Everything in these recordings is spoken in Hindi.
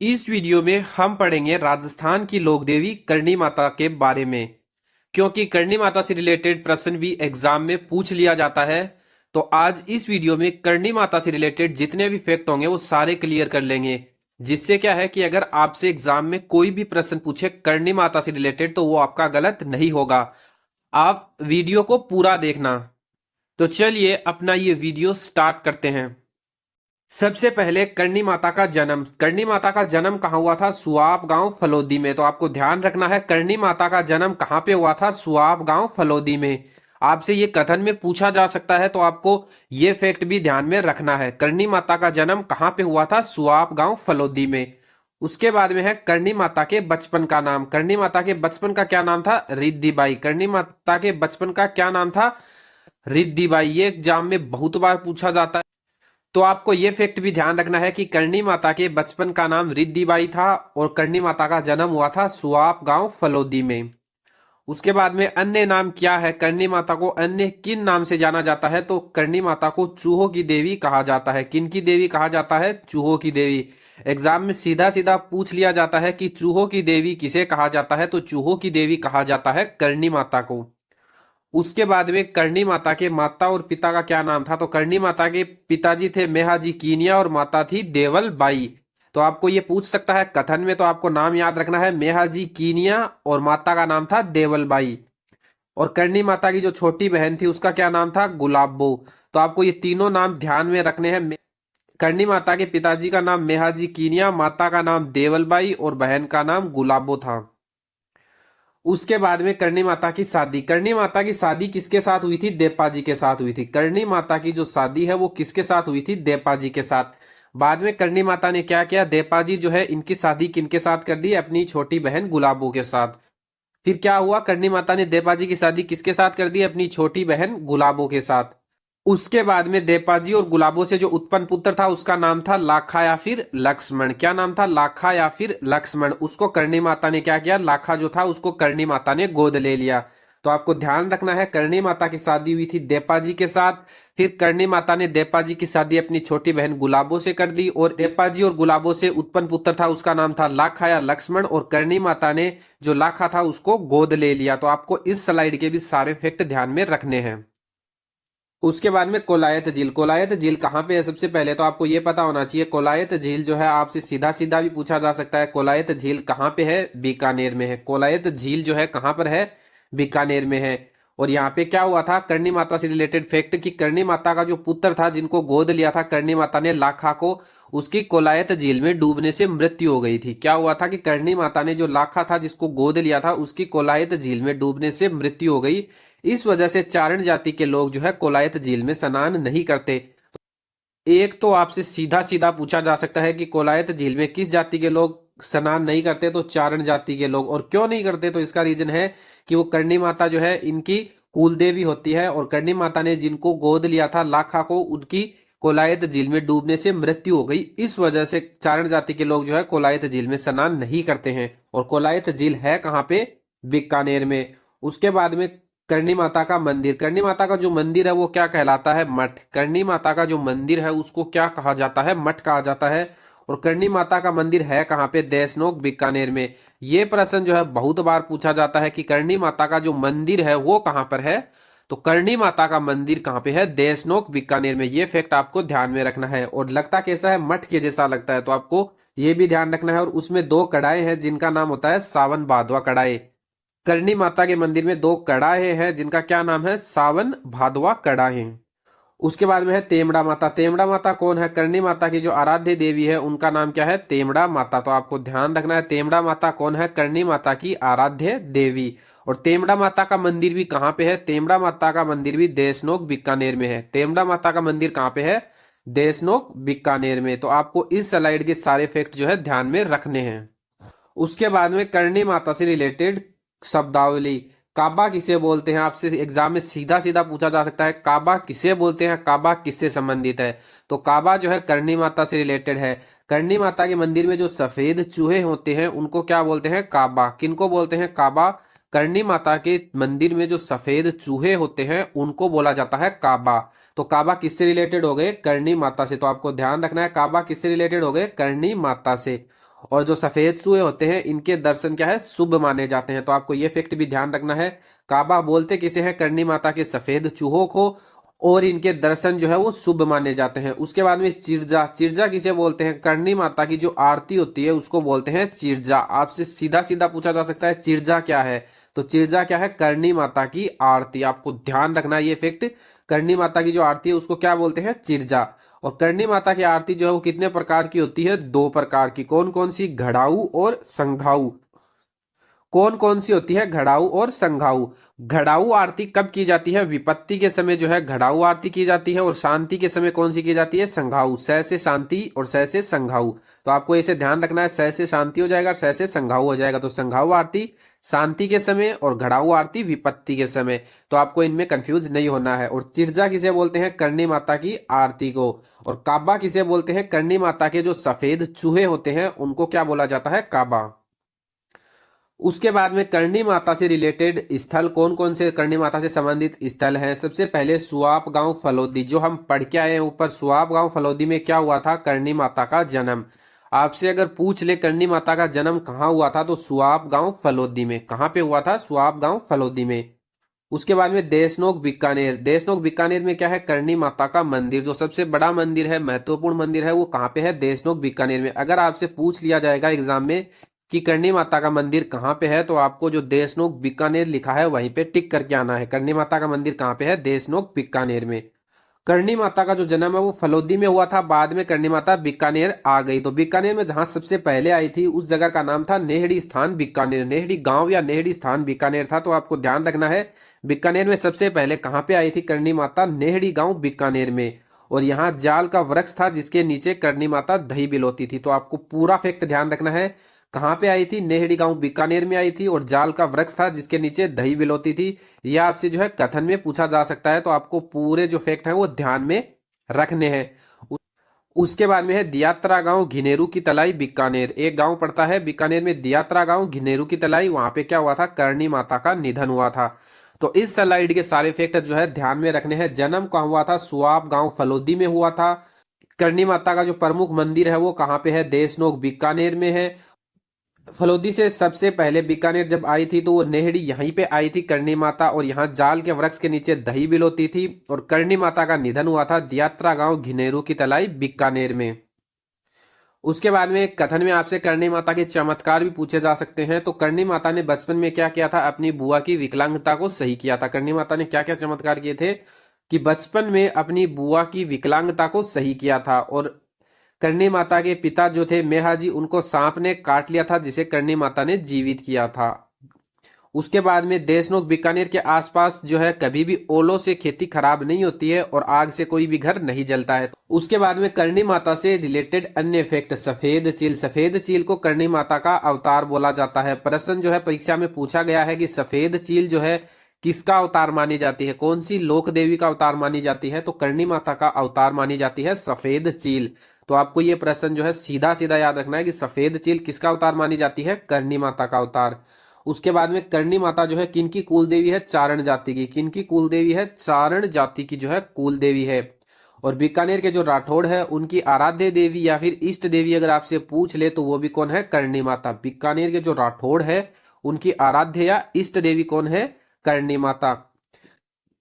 इस वीडियो में हम पढ़ेंगे राजस्थान की लोक देवी करणी माता के बारे में। क्योंकि करणी माता से रिलेटेड प्रश्न भी एग्जाम में पूछ लिया जाता है, तो आज इस वीडियो में करणी माता से रिलेटेड जितने भी फैक्ट होंगे वो सारे क्लियर कर लेंगे। जिससे क्या है कि अगर आपसे एग्जाम में कोई भी प्रश्न पूछे करणी माता से रिलेटेड तो वो आपका गलत नहीं होगा। आप वीडियो को पूरा देखना। तो चलिए अपना ये वीडियो स्टार्ट करते हैं। सबसे पहले करणी माता का जन्म। करणी माता का जन्म कहाँ हुआ था? सुआब गांव फलोदी में। तो आपको ध्यान रखना है करणी माता का जन्म कहाँ पे हुआ था? सुआब गांव फलोदी में। आपसे ये कथन में पूछा जा सकता है, तो आपको ये फैक्ट भी ध्यान में रखना है। करणी माता का जन्म कहाँ पे हुआ था? सुआब गांव फलोदी में। उसके बाद में है करणी माता के बचपन का नाम। करणी माता के बचपन का क्या नाम था? रिद्धिबाई। करणी माता के बचपन का क्या नाम था? रिद्धिबाई। ये एग्जाम में बहुत बार पूछा जाता है, तो आपको ये फैक्ट भी ध्यान रखना है कि करणी माता के बचपन का नाम रिद्धिबाई था और करणी माता का जन्म हुआ था सुआप गांव फलोदी में। उसके बाद में अन्य नाम क्या है? करणी माता को अन्य किन नाम से जाना जाता है? तो करणी माता को चूहों की देवी कहा जाता है। किन की देवी कहा जाता है? चूहों की देवी। एग्जाम में सीधा सीधा पूछ लिया जाता है कि चूहों की देवी किसे कहा जाता है, तो चूहों की देवी कहा जाता है करणी माता को। उसके बाद में करणी माता के माता और पिता का क्या नाम था? तो करणी माता के पिताजी थे मेहाजी कीनिया और माता थी देवल बाई। तो आपको ये पूछ सकता है कथन में, तो आपको नाम याद रखना है मेहाजी कीनिया और माता का नाम था देवल बाई। और करणी माता की जो छोटी बहन थी उसका क्या नाम था? गुलाबो। तो आपको ये तीनों नाम ध्यान में रखने हैं। करणी माता के पिताजी का नाम मेहाजी कीनिया, माता का नाम देवलबाई और बहन का नाम गुलाबो था। उसके बाद में करणी माता की शादी। करणी माता की शादी किसके साथ हुई थी? देपाजी के साथ हुई थी। करणी माता की जो शादी है वो किसके साथ हुई थी? देपाजी के साथ। बाद में करणी माता ने क्या किया? देपाजी जो है इनकी शादी किनके साथ कर दी? अपनी छोटी बहन गुलाबो के साथ। फिर क्या हुआ? करणी माता ने देपाजी की शादी किसके साथ कर दी? अपनी छोटी बहन गुलाबो के साथ। उसके बाद में देपाजी और गुलाबों से जो उत्पन्न पुत्र था उसका नाम था लाखा या फिर लक्ष्मण। क्या नाम था? लाखा या फिर लक्ष्मण। उसको करणी माता ने क्या किया? लाखा जो था उसको करणी माता ने गोद ले लिया। तो आपको ध्यान रखना है करणी माता की शादी हुई थी देपाजी के साथ। फिर करणी माता ने देपाजी की शादी अपनी छोटी बहन गुलाबो से कर दी और देपाजी और गुलाबो से उत्पन्न पुत्र था उसका नाम था लाखा या लक्ष्मण, और करणी माता ने जो लाखा था उसको गोद ले लिया। तो आपको इस स्लाइड के भी सारे फैक्ट ध्यान में रखने हैं। उसके बाद में कोलायत झील। कोलायत झील कहाँ पे है? सबसे पहले तो आपको ये पता होना चाहिए कोलायत झील जो है आपसे सीधा सीधा भी पूछा जा सकता है। कोलायत झील कहाँ पे है? बीकानेर में है। कोलायत झील जो है कहाँ पर है? बीकानेर में है। और यहाँ पे क्या हुआ था? करणी माता से रिलेटेड फैक्ट कि करणी माता का जो पुत्र था जिनको गोद लिया था करणी माता ने लाखा को, उसकी कोलायत झील में डूबने से मृत्यु हो गई थी। क्या हुआ था कि करणी माता ने जो लाखा था जिसको गोद लिया था उसकी कोलायत झील में डूबने से मृत्यु हो गई। इस वजह से चारण जाति के लोग जो है कोलायत झील में स्नान नहीं करते। एक तो आपसे सीधा सीधा पूछा जा सकता है कि कोलायत झील में किस जाति के लोग स्नान नहीं करते? तो चारण जाति के लोग। और क्यों नहीं करते? तो इसका रीजन है कि वो करणी माता जो है इनकी कुल देवी होती है, और करणी माता ने जिनको गोद लिया था लाखा को, उनकी कोलायत झील में डूबने से मृत्यु हो गई। इस वजह से चारण जाति के लोग जो है कोलायत झील में स्नान नहीं करते हैं। और कोलायत झील है कहाँ पे? बीकानेर में। उसके बाद में करणी माता का मंदिर। करणी माता का जो मंदिर है वो क्या कहलाता है? मठ। करणी माता का जो मंदिर है उसको क्या कहा जाता है? मठ कहा जाता है। और करणी माता का मंदिर है कहाँ पे? देशनोक बीकानेर में। ये प्रश्न जो है बहुत बार पूछा जाता है कि करणी माता का जो मंदिर है वो कहाँ पर है? तो करणी माता का मंदिर कहाँ पे है? देशनोक बीकानेर में। ये फैक्ट आपको ध्यान में रखना है। और लगता कैसा है? मठ के जैसा लगता है, तो आपको ये भी ध्यान रखना है। और उसमें दो कड़ाए हैं जिनका नाम होता है सावन भादवा कड़ाए। करणी माता के मंदिर में दो कड़ाहे हैं जिनका क्या नाम है? सावन भादवा कड़ाहे। उसके बाद में है तेमड़ा माता। तेमड़ा माता कौन है? करणी माता की जो आराध्य देवी है उनका नाम क्या है? तेमड़ा माता। तो आपको ध्यान रखना है तेमड़ा माता कौन है? करणी माता की आराध्य देवी। और तेमड़ा माता का मंदिर भी कहाँ पे है? तेमड़ा माता का मंदिर भी देशनोक बीकानेर में है। तेमड़ा माता का मंदिर कहाँ पे है? देशनोक बीकानेर में। तो आपको इस स्लाइड के सारे फैक्ट जो है ध्यान में रखने हैं। उसके बाद में करणी माता से रिलेटेड शब्दावली। काबा किसे बोलते हैं? आपसे एग्जाम में सीधा सीधा पूछा जा सकता है काबा किसे बोलते हैं, काबा किससे संबंधित है? तो काबा जो है करणी माता से रिलेटेड है। करणी माता के मंदिर में जो सफेद चूहे होते हैं उनको क्या बोलते हैं? काबा। किनको बोलते हैं? काबा। करणी माता के मंदिर में जो सफेद चूहे होते हैं उनको बोला जाता है काबा। तो काबा किससे रिलेटेड हो गए? करणी माता से। तो आपको ध्यान रखना है काबा किससे रिलेटेड हो गए? करणी माता से। और जो सफेद चूहे होते हैं इनके दर्शन क्या है, शुभ माने जाते हैं। तो आपको ये फैक्ट भी ध्यान रखना है। काबा बोलते किसे हैं, करनी माता के सफेद चूहों को, और इनके दर्शन जो है वो शुभ माने जाते हैं। उसके बाद में चिरजा, चिरजा किसे बोलते हैं, करनी माता की जो आरती होती है उसको बोलते हैं चिरजा। आपसे सीधा सीधा पूछा जा सकता है चिरजा क्या है, तो चिरजा क्या है, करनी माता की आरती। आपको ध्यान रखना है ये फैक्ट, करनी माता की जो आरती है उसको क्या बोलते हैं, चिरजा। और करनी माता की आरती जो है वो कितने प्रकार की होती है, 2 प्रकार की। कौन कौन सी, घड़ाऊ और संघाऊ। कौन कौन सी होती है, घड़ाऊ और संघाऊ। घड़ाऊ आरती कब की जाती है, विपत्ति के समय जो है घड़ाऊ आरती की जाती है, और शांति के समय कौन सी की जाती है, संघाऊ। स से शांति और स से संघाऊ। तो आपको इसे ध्यान रखना है, स से शांति हो जाएगा और स से संघाऊ हो जाएगा। तो संघाऊ आरती शांति के समय और घड़ाऊ आरती विपत्ति के समय। तो आपको इनमें कंफ्यूज नहीं होना है। और चिरजा किसे बोलते हैं, करनी माता की आरती को। और काबा किसे बोलते हैं, करनी माता के जो सफेद चूहे होते हैं उनको क्या बोला जाता है, काबा। उसके बाद में करनी माता से रिलेटेड स्थल कौन कौन से करनी माता से संबंधित स्थल हैं। सबसे पहले सुआप गांव फलोदी, जो हम पढ़ के आए हैं ऊपर। सुआप गांव फलोदी में क्या हुआ था, करनी माता का जन्म। आपसे अगर पूछ ले करनी माता का जन्म कहाँ हुआ था, तो सुआप गांव फलोदी में। कहाँ पे हुआ था, सुआप गांव फलोदी में। उसके बाद में देशनोक बीकानेर, देशनोक बीकानेर में क्या है, करनी माता का मंदिर। जो सबसे बड़ा मंदिर है, महत्वपूर्ण मंदिर है, वो कहाँ पे है, देशनोक बीकानेर में। अगर आपसे पूछ लिया जाएगा एग्जाम में कि करनी माता का मंदिर कहाँ पे है, तो आपको जो देशनोक बीकानेर लिखा है वहीं पे टिक करके आना है। करनी माता का मंदिर कहाँ पे है, देशनोक बीकानेर में। करनी माता का जो जन्म है वो फलोदी में हुआ था, बाद में करनी माता बीकानेर आ गई। तो बीकानेर में जहां सबसे पहले आई थी उस जगह का नाम था नेहड़ी स्थान बीकानेर। नेहड़ी गांव या नेहड़ी स्थान बीकानेर था। तो आपको ध्यान रखना है, बीकानेर में सबसे पहले कहां पे आई थी करनी माता, नेहड़ी गांव बीकानेर में। और यहाँ जाल का वृक्ष था जिसके नीचे करनी माता दही बिलोती थी। तो आपको पूरा फैक्ट ध्यान रखना है, कहाँ पे आई थी, नेहड़ी गांव बीकानेर में आई थी, और जाल का वृक्ष था जिसके नीचे दही बिलोती थी। यह आपसे जो है कथन में पूछा जा सकता है। तो आपको पूरे जो फैक्ट है वो ध्यान में रखने हैं। उसके बाद में है दियात्रा गांव घिनेरू की तलाई बीकानेर। एक गांव पड़ता है बीकानेर में, दियात्रा गांव घिनेरू की तलाई। वहां पे क्या हुआ था, करनी माता का निधन हुआ था। तो इस स्लाइड के सारे फैक्ट जो है ध्यान में रखने हैं। जन्म कहाँ हुआ था, सुआब गांव फलोदी में हुआ था। करनी माता का जो प्रमुख मंदिर है वो कहाँ पे है, देशनोक बीकानेर में है। फलोदी से सबसे पहले बीकानेर जब आई थी तो वो नेहड़ी यहीं पे आई थी करनी माता, और यहाँ जाल के वृक्ष के नीचे दही बिलोती थी। और करनी माता का निधन हुआ था दियात्रा गांव घिनेरू की तलाई बीकानेर में। उसके बाद में कथन में आपसे करनी माता के चमत्कार भी पूछे जा सकते हैं। तो करनी माता ने बचपन में क्या किया था, अपनी बुआ की विकलांगता को सही किया था। करनी माता ने क्या क्या चमत्कार किए थे, कि बचपन में अपनी बुआ की विकलांगता को सही किया था। और करनी माता के पिता जो थे मेहाजी, उनको सांप ने काट लिया था जिसे करनी माता ने जीवित किया था। उसके बाद में देशनोक बीकानेर के आसपास जो है कभी भी ओलों से खेती खराब नहीं होती है और आग से कोई भी घर नहीं जलता है। उसके बाद में करनी माता से रिलेटेड अन्य फैक्ट, सफेद चील। सफेद चील को करनी माता का अवतार बोला जाता है। प्रश्न जो है परीक्षा में पूछा गया है कि सफेद चील जो है किसका अवतार मानी जाती है, कौन सी लोक देवी का अवतार मानी जाती है, तो करनी माता का अवतार मानी जाती है सफेद चील। तो आपको ये प्रश्न जो है सीधा सीधा याद रखना है कि सफेद चील किसका अवतार मानी जाती है, करनी माता का अवतार। उसके बाद में करनी माता जो है किनकी कुल देवी है, चारण जाति की। किनकी कुल देवी है, चारण जाति की जो है कुल देवी है। और बीकानेर के जो राठौड़ है उनकी आराध्य देवी या फिर इष्ट देवी अगर आपसे पूछ ले तो वो भी कौन है, करनी माता। बीकानेर के जो राठौड़ है उनकी आराध्य या इष्ट देवी कौन है, करनी माता।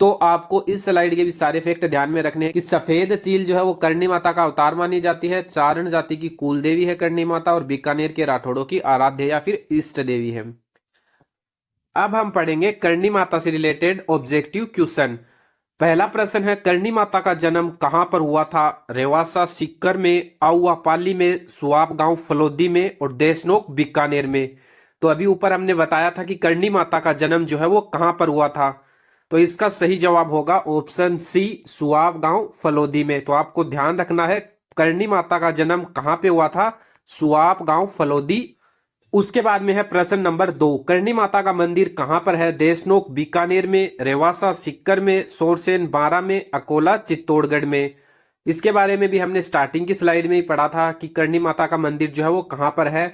तो आपको इस स्लाइड के भी सारे फैक्ट ध्यान में रखने हैं कि सफेद चील जो है वो करनी माता का अवतार मानी जाती है, चारण जाति की कुल देवी है करनी माता, और बीकानेर के राठौड़ों की आराध्य या फिर इष्ट देवी है। अब हम पढ़ेंगे करनी माता से रिलेटेड ऑब्जेक्टिव क्वेश्चन। पहला प्रश्न है, करनी माता का जन्म कहां पर हुआ था, रेवासा सीकर में, आउवा पाली में, सुआब गांव फलोदी में, और देशनोक बीकानेर में। तो अभी ऊपर हमने बताया था कि करनी माता का जन्म जो है वो कहां पर हुआ था, तो इसका सही जवाब होगा ऑप्शन सी, सुआब गांव फलोदी में। तो आपको ध्यान रखना है, करनी माता का जन्म कहां पे हुआ था, सुआब गांव फलोदी। उसके बाद में है प्रश्न नंबर 2, करनी माता का मंदिर कहां पर है, देशनोक बीकानेर में, रेवासा सीकर में, सोरसेन बारा में, अकोला चित्तौड़गढ़ में। इसके बारे में भी हमने स्टार्टिंग की स्लाइड में ही पढ़ा था कि करनी माता का मंदिर जो है वो कहां पर है।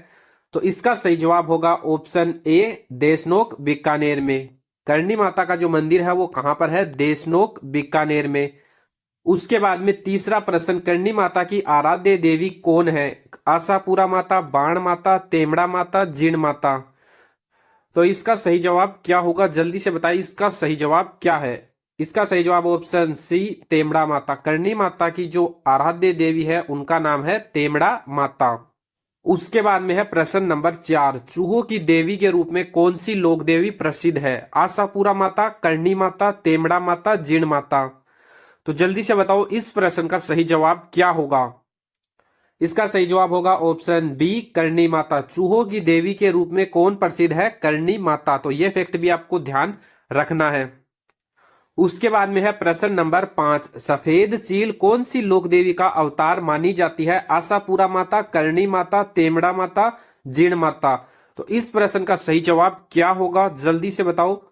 तो इसका सही जवाब होगा ऑप्शन ए, देशनोक बीकानेर में। करनी माता का जो मंदिर है वो कहां पर है, देशनोक बीकानेर में। उसके बाद में तीसरा प्रश्न, करणी माता की आराध्य देवी कौन है? आशापुरा माता, बाण माता, तेमड़ा माता, जीण माता। तो इसका सही जवाब क्या होगा, जल्दी से बताइए, इसका सही जवाब क्या है? इसका सही जवाब ऑप्शन सी, तेमड़ा माता। करणी माता की जो आराध्य देवी है उनका नाम है तेमड़ा माता। उसके बाद में है प्रश्न नंबर 4, चूहों की देवी के रूप में कौन सी लोक देवी प्रसिद्ध है? आशापुरा माता, करणी माता, तेमड़ा माता, जीण माता। तो जल्दी से बताओ इस प्रश्न का सही जवाब क्या होगा? इसका सही जवाब होगा ऑप्शन बी, करणी माता। चूहों की देवी के रूप में कौन प्रसिद्ध है? करणी माता। तो यह फैक्ट भी आपको ध्यान रखना है। उसके बाद में है प्रश्न नंबर 5, सफेद चील कौन सी लोक देवी का अवतार मानी जाती है? आशापुरा माता, करणी माता, तेमड़ा माता, जीण माता। तो इस प्रश्न का सही जवाब क्या होगा, जल्दी से बताओ।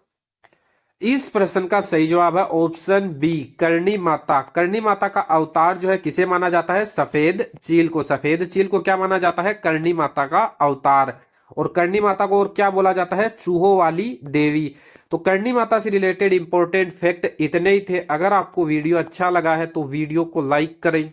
इस प्रश्न का सही जवाब है ऑप्शन बी, करणी माता। करणी माता का अवतार जो है किसे माना जाता है? सफेद चील को। सफेद चील को क्या माना जाता है? करणी माता का अवतार। और करणी माता को और क्या बोला जाता है? चूहों वाली देवी। तो करणी माता से रिलेटेड इंपॉर्टेंट फैक्ट इतने ही थे। अगर आपको वीडियो अच्छा लगा है तो वीडियो को लाइक करें।